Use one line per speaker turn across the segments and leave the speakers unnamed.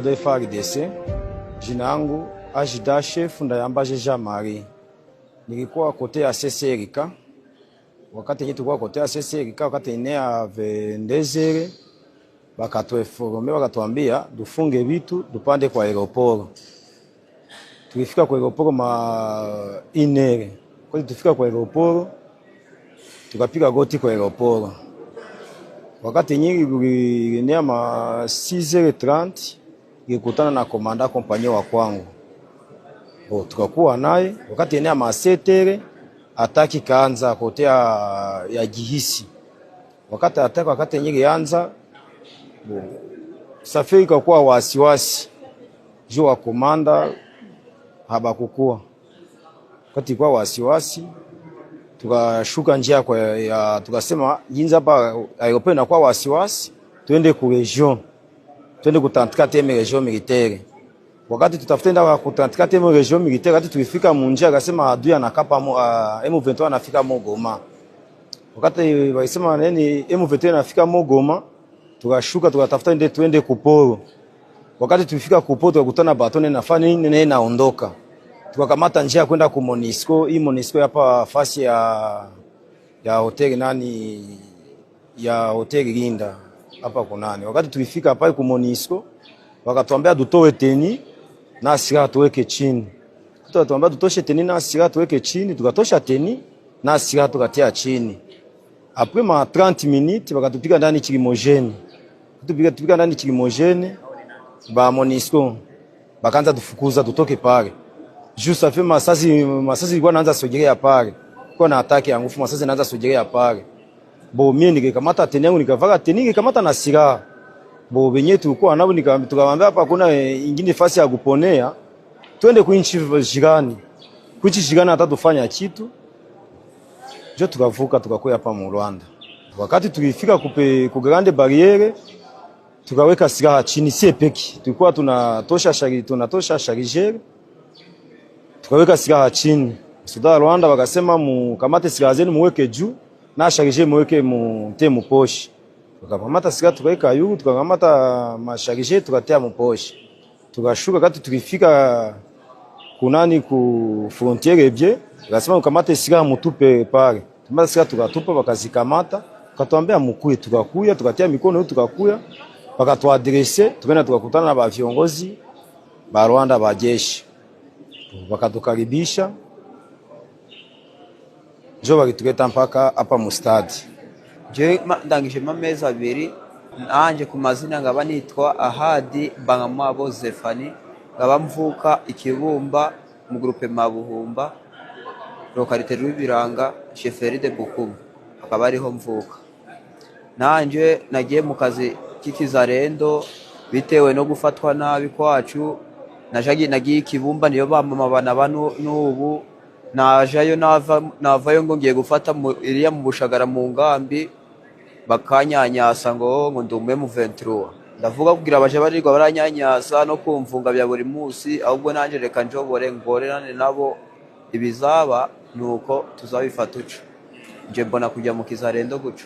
komando FARDC. Jina yangu Ajida Chef Ndayambaje Jean Marie. Nilikuwa kote ya CCRK. Wakati yenye tulikuwa kote ya CCRK, wakati inea vendezere, bakatueforme, bakatuambia dufunge vitu dupande kwa aeroporo. Tulifika kwa aeroporo ma inere. Kwa tulifika kwa aeroporo, tukapiga goti kwa aeroporo. Wakati nyingi inea ma 6h30, nilikutana na komanda kompanyia wa kwangu. Tukakuwa naye, wakati inea ma 7h, ataki kaanza kote ya Gihisi. Wakati nyingi anza, safari ikakuwa wasiwasi. Juu wa komanda habakukua. Wakati kwa wasiwasi, tukashuka njia tukasema jinsi hapa aeroport na kwa wasiwasi, tuende ku region. Tuende ku 34e region militaire. Wakati tutafutenda ku 34e region militaire, wakati tulifika munjia akasema adui anakapa M23 anafika Goma. Wakati walisema nini M23 anafika Goma, tukashuka tukatafuta tuende kuporo. Wakati tulifika kuporo tukakutana batone na fani nene naondoka. Tukakamata njia kwenda ku Monisco. Hii Monisco hapa fasi ya hotel ya hotel Linda hapa kunani. Wakati tulifika hapa ku Monisco, wakatuambia dutoe teni na silaha tuweke chini. Tukatuambia dutoshe teni na silaha tuweke chini, tukatosha teni na silaha tukatia chini. Après ma 30 minutes wakatupika ndani kilimogene. Tupika ndani kilimogene ba Monisco. Bakaanza tufukuza tutoke pale. Juste ça fait masasi ilikuwa naanza sogelea pale. Kwa na ataki ya nguvu masasi naanza sogelea pale. Bo mimi nikikamata teni yangu nikavaka teni nikamata na silaha. Bo benye tulikuwa nabo tukamwambia hapa kuna ingine fasi ya kuponea. Twende ku nchi jirani. Kuchi jirani atatufanya kitu. Jo tukavuka tukakuya hapa mu Rwanda. Wakati tulifika ku grande barriere tukaweka silaha chini sie peki. Tulikuwa tunatosha chargeur. Tukaweka silaha chini. Suda Rwanda wakasema mukamate silaha zenu muweke juu na chargeur muweke mu poche. Tukakamata silaha tukaweka juu, tukakamata mashargeur tukatia mu poche. Tukashuka wakati tulifika kunani ku frontiere bie, wakasema mukamate silaha mutupe pale. Tumata silaha tukatupa wakazikamata, wakatuambia mukuye, tukakuya, tukatia mikono tukakuya, wakatuadresse, tukaenda tukakutana na ba viongozi ba Rwanda ba jeshi. Wakatukaribisha. Jo wakituleta mpaka hapa mu stade.
Je ndangije amezi abiri nanje ku mazina ngaba nitwa Ahadi Bangamwabo Zefani, ngaba mvuka Ikibumba mu groupe Mabuhumba, localité Rwibiranga, chefferie de Bukumu, akaba ariho mvuka. Nanje nagiye mu kazi k'ikizarendo bitewe no gufatwa nabi kwacu. Nagiye Ikibumba niyo bamama bana n'ubu najayo navayo ngo ngiye gufata iriya mu Bushagara mu ngambi, bakanyanyasa ngo ndume mu 23. Ndavuga kugira abaje barirwa baranyanyasa no kumvunga bya buri munsi, ahubwo nanje reka njobore ngorerane nabo ibizaba nuko tuzabifata uco. Nje mbona kujya mu kizarendo guco.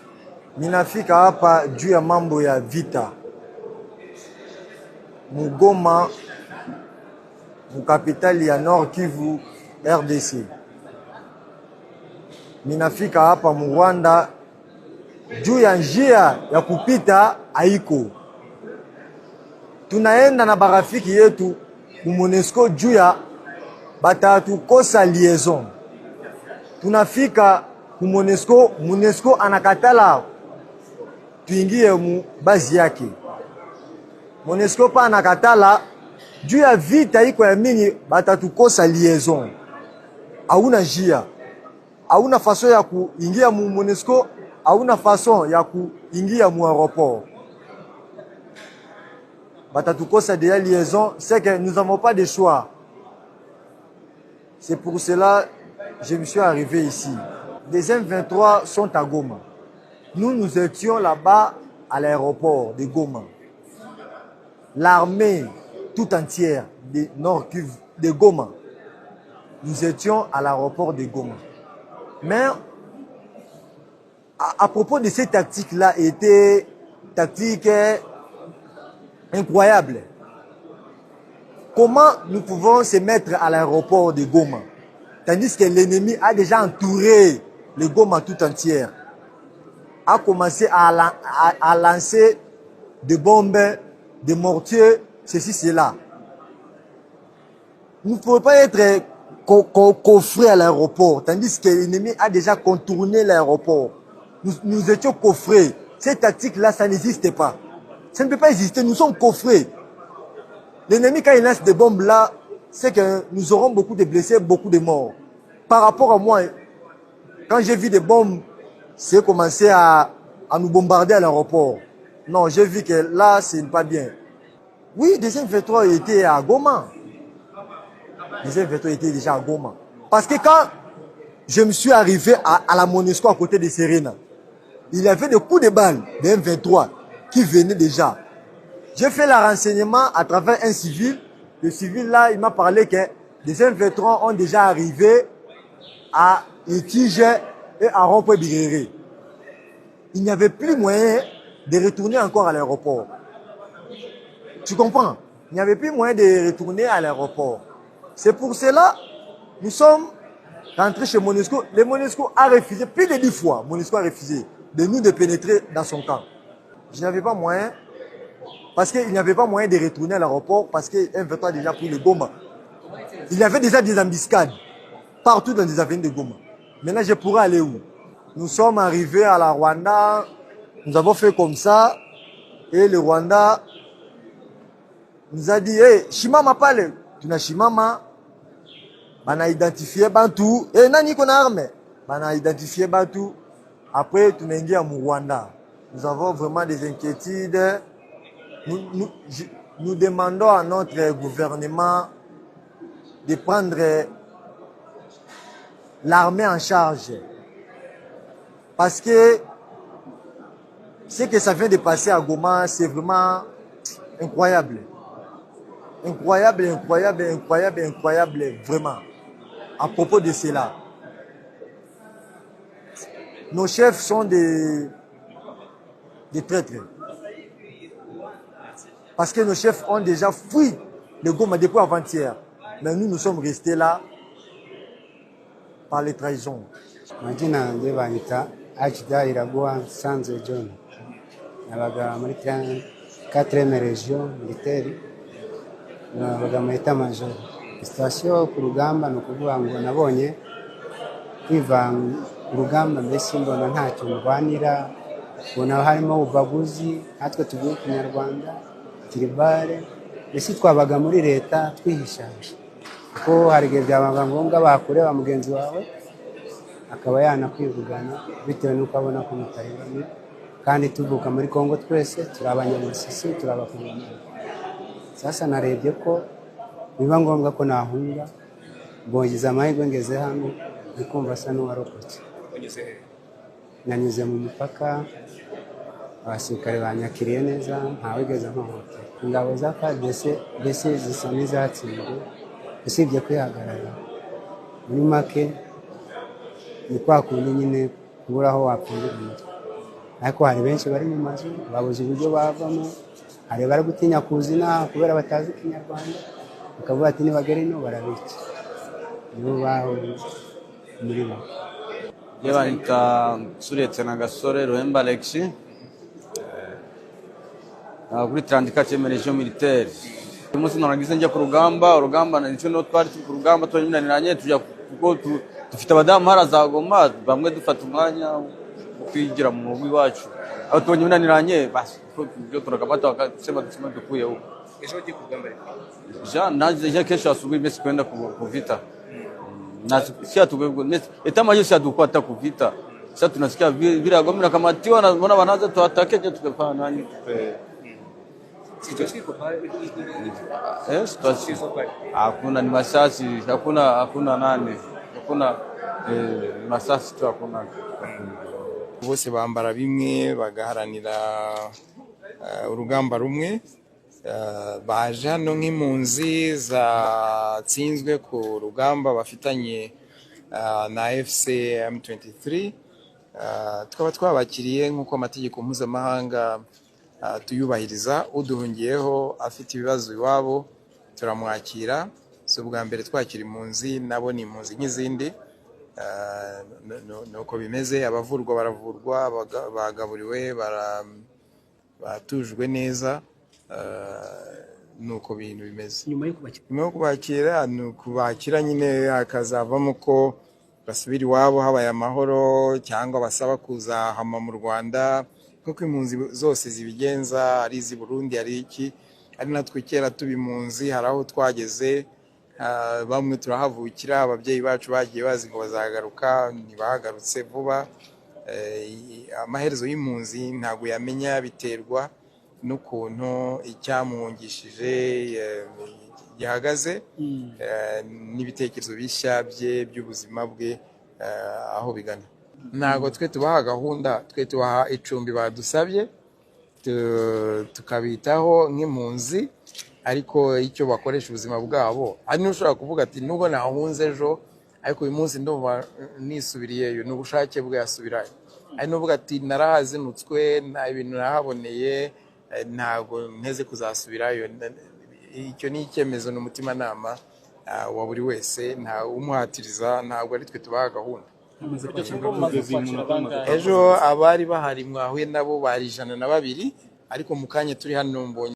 Ninafika hapa juu ya mambo ya vita Mugoma, mu kapitali ya Nord Kivu, RDC. Ninafika hapa mu Rwanda juu ya njia ya kupita haiko. Tunaenda na barafiki yetu ku Monisco juu ya batatu kosa liaison. Tunafika ku Monisco anakatala tuingie mu bazi yake. Monisco pa anakatala juu ya vita iko ya mingi batatu kosa liaison. Hauna njia. Hauna façon ya kuingia mu Monisco, hauna façon ya kuingia mu aéroport. Batatukosa de la liaison, c'est que nous n'avons pas de choix. C'est pour cela que je me suis arrivé ici. Les M23 sont à Goma. Nous étions là-bas à l'aéroport de Goma. L'armée tout entière de Nord Kivu, de Goma. Nous étions à l'aéroport de Goma. Mais à propos de ces tactiques-là, étaient tactiques incroyables. comment nous pouvons se mettre à l'aéroport de Goma, tandis que l'ennemi a déjà entouré le Goma tout entière, a commencé à lancer des bombes, des mortiers, ceci, cela. Nous ne pouvons pas être coffrés à l'aéroport, tandis que l'ennemi a déjà contourné l'aéroport. Nous étions coffrés. Cette tactique-là, ça n'existe pas. Ça ne peut pas exister, nous sommes coffrés. L'ennemi, quand il lance des bombes là, c'est que nous aurons beaucoup de blessés, beaucoup de morts. Par rapport à moi, quand j'ai vu des bombes, c'est commencé à nous bombarder à l'aéroport. Non, j'ai vu que là, ce n'est pas bien. Oui, des M23 étaient à Goma. Les M23 étaient déjà à Goma. Parce que quand je me suis arrivé à la Monusco à côté de Serena, il y avait des coups de balles des M23 qui venaient déjà. J'ai fait le renseignement à travers un civil. Le civil là, il m'a parlé que les M23 ont déjà arrivé à Itige et à Rond-Point-Biréré. Il n'y avait plus moyen de retourner encore à l'aéroport. Tu comprends? Il n'y avait plus moyen de retourner à l'aéroport. C'est pour cela que nous sommes rentrés chez Monusco. Le Monusco a refusé, plus de 10 fois, Monusco a refusé de nous de pénétrer dans son camp. Je n'avais pas moyen, parce qu'il n'y avait pas moyen de retourner à l'aéroport, parce que M23 a déjà pris le Goma. Il y avait déjà des embuscades partout dans les avenues de Goma. Maintenant, je pourrais aller où? Nous sommes arrivés à la Rwanda, nous avons fait comme ça, et le Rwanda nous a dit, hey, Shimama pale, tu n'as Shimama, on a identifié Bantou, et nani qu'on a armé, on a identifié Bantou, après tu n'es à Rwanda. Nous avons vraiment des inquiétudes, nous demandons à notre gouvernement de prendre l'armée en charge. Parce que ce que ça vient de passer à Goma, c'est vraiment incroyable. Incroyable, incroyable, incroyable, incroyable, vraiment. À propos de cela. Nos chefs sont des traîtres. Parce que nos chefs ont déjà fui le Goma depuis avant-hier. Mais nous sommes restés là par les trahisons.
Majina yanjye banyita Akida Iraguha Sanze John. Nabaga muri 4e region militaire. Nabaga muri état-major. Station ku rugamba no kuvuga ngo nabonye kwivanga urugamba mbese mbona ntacyo ndwanira. Bona harimo ubaguzi, natwe tugiye ku Nyarwanda, tribale. Mbese twabaga muri leta twihishaje. Ko hari igihe byabaga ngombwa bakureba mugenzi wawe akaba yanakwivugana bitewe n'uko abona ko mutaribanye, kandi tuvuka muri Kongo twese turi abanyamasisi, turi abakongomani. Sasa narebye ko biba ngombwa ko nahunga, mbongiza amahirwe ngeze hano ndikumva asa n'uwarokotse. Nanyuze mu mupaka, abasirikare banyakiriye neza, ntawigeze nkohotera. Ingabo za FARDC mbese zisa n'izatsinzwe, usibye kwihagarara. Muri make ni kwa kundi nyine kubura aho wapfundira umutwe. Ariko hari benshi bari mu mazu babuze uburyo bavamo, hari bari gutinya kuzina kubera batazi Kinyarwanda, bakavuga ati nibagere ino barabica. Nibo baho muri bo.
Yebanita Suretse na Gasore Ruhemba Alexis kuri 34e region militaire. Uyu munsi narangize njya ku rugamba, urugamba nicyo no twari ku rugamba twayiminaniranye tujya kuko dufite abadamu haraza Goma, bamwe dufata umwanya wo kwigira mu rugo iwacu. Aho twayiminaniranye basi byo turakabata bakasema dukuye uko.
Ejo ugiye ku rugamba
Jean naje kesho asubuhi mesi kwenda ku vita. Na sia tugwe etama yose adukwata ku vita. Sasa tunasikia vile Goma kamatiwa na mbona wanaanza tuatake je tukafanya nani?
Situation iko pale.
Situation hakuna ni masasi, hakuna nani. Hakuna masasi tu hakuna.
Bose bambara bimwe bagaharanira urugamba rumwe. Baje hano nk'impunzi zatsinzwe ku rugamba bafitanye na FC M23. Tukaba twabakiriye nk'uko amategeko mpuzamahanga tuyubahiriza. Uduhungiyeho afite ibibazo iwabo turamwakira. Si ubwa mbere twakira impunzi, nabo ni impunzi nk'izindi. Nuko bimeze, abavurwa baravurwa, bagaburiwe, batujwe neza, nuko bintu bimeze.
nyuma
yo kubakira ni ukubakira nyine hakazavamo ko basubira iwabo habaye amahoro, cyangwa basaba kuzahama mu Rwanda nk'uko impunzi zose zibigenza, ari iz'i Burundi ari iki. Ari natwe kera tuba impunzi hari aho twageze, bamwe turahavukira, ababyeyi bacu bagiye bazi ngo bazagaruka, ntibagarutse vuba. Amaherezo y'impunzi ntabwo yamenya, biterwa n'ukuntu icyamuhungishije gihagaze, n'ibitekerezo bishya bye by'ubuzima bwe aho bigana. Ntabwo twe tubaha gahunda, twe tubaha icumbi badusabye, tukabitaho nk'impunzi, ariko icyo bakoresha ubuzima bwabo. Ari n'ushobora kuvuga ati nubwo nahunze ejo, ariko uyu munsi ndumva nisubiriyeyo, ni ubushake bwe yasubirayo. Ari n'uvuga ati narahazinutswe, ibintu nahaboneye, ntabwo nteze kuzasubirayo. Icyo ni icyemezo n'umutimanama wa buri wese, nta umuhatiriza, ntabwo ari twe tubaha gahunda. Ejo abari bahari mwahuye nabo bari 102, ariko mu kanya turi hano mbonye